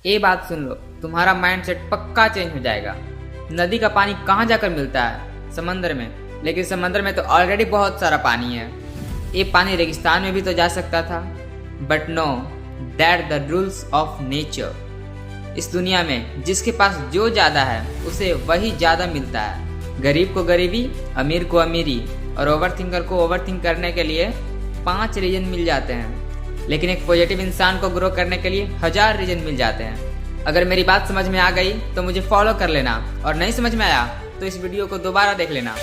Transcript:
ये बात सुन लो, तुम्हारा माइंडसेट पक्का चेंज हो जाएगा। नदी का पानी कहाँ जाकर मिलता है? समंदर में। लेकिन समंदर में तो ऑलरेडी बहुत सारा पानी है। ये पानी रेगिस्तान में भी तो जा सकता था। But no, that the rules of nature. इस दुनिया में जिसके पास जो ज़्यादा है उसे वही ज़्यादा मिलता है। गरीब को गरीबी, अमीर को अमीरी और ओवरथिंकर को ओवरथिंक करने के लिए 5 रीजन मिल जाते हैं। लेकिन एक पॉजिटिव इंसान को ग्रो करने के लिए 1000 रीजन मिल जाते हैं। अगर मेरी बात समझ में आ गई तो मुझे फॉलो कर लेना, और नहीं समझ में आया तो इस वीडियो को दोबारा देख लेना।